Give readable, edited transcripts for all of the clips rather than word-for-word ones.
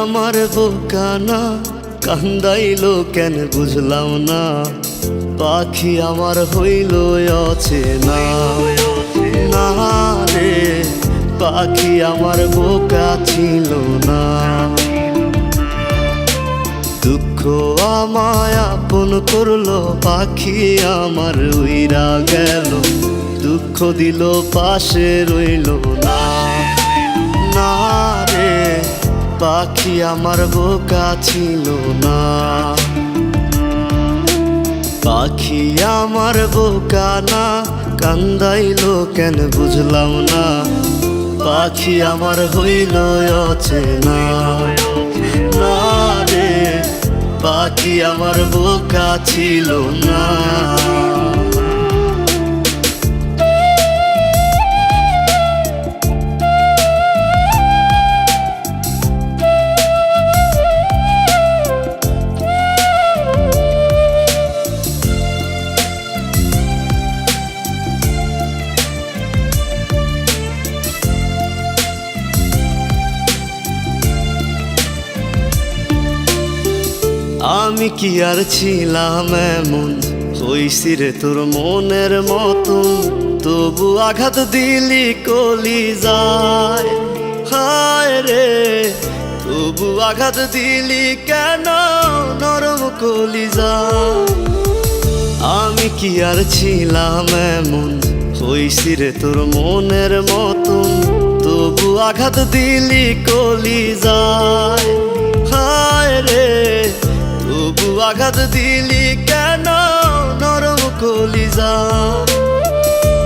আমার বোকা না, কান্দাইলো কেন বুঝলাম না। পাখি আমার হইল অচেনা, না রে পাখি আমার বোকা ছিল না। দুঃখ আমায় আপন করলো, পাখি আমার উইরা গেল। দুঃখ দিল পাশে রইল না, না রে পাখি আমার বোকা ছিল না। পাখি আমার বোকা না, কান্দাইলো কেন বুঝলাম না। পাখি আমার হইল অচেনা, না রে পাখি আমার বোকা ছিল না। আমি কি আর ছিলাম এমন, হইছি রে তোর মনের মতন। তবু আঘাত দিলি কলিজায়, হায় রে তবু আঘাত দিলি কেন নরম কলিজায়। আমি কি আর ছিলাম এমন, হইছি রে তোর মনের মতন। তবু আঘাত দিলি কলিজায়, হায় রে তবু আঘাত দিলি কেন নরম কলিজা।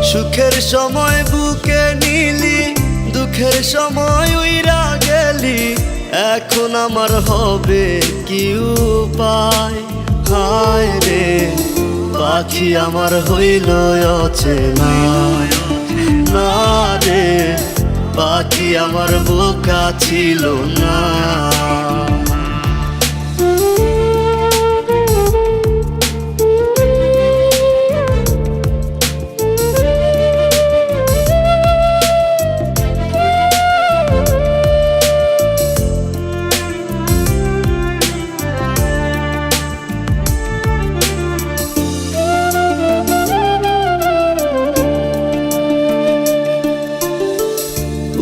সুখের সময় বুকে নিলি, দুঃখের সময় উইরা গেলি। এখন আমার হবে কি উপায়, হায় রে পাখি আমার হইল অচেনা, না রে পাখি আমার বোকা ছিল না।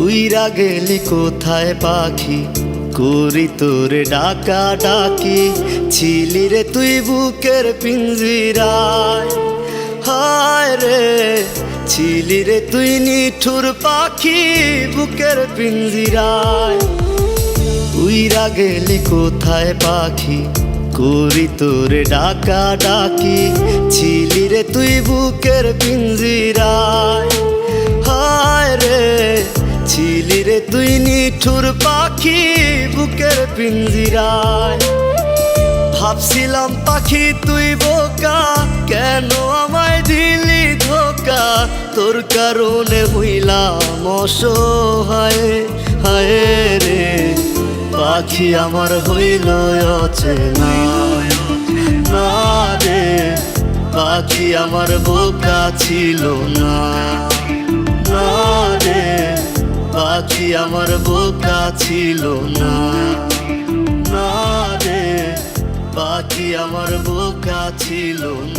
উইরা গেলি কোথায় পাখি, করি তোরে ডাকা ডাকি। ছিলি রে তুই বুকের পিঞ্জিরায়, হায় রে ছিলি রে তুই নিঠুর পাখি বুকের পিঞ্জিরায়। উইরা গেলি কোথায় পাখি, করি তোরে ডাকা ডাকি। ছিলি রে তুই বুকের পিঞ্জিরায়, হায় রে ছিলি রে তুই নিঠুর পাখি বুকের পিঞ্জিরায়। ভাবছিলাম পাখি তুই বোকা, কেন আমায় দিলি ধোকা। তোর কারণে হইলাম অসহায়, হায় রে পাখি আমার হইল অচেনা, না রে পাখি আমার বোকা ছিল না, না রে পাখি আমার বোকা ছিল না, না রে পাখি আমার বোকা ছিল না।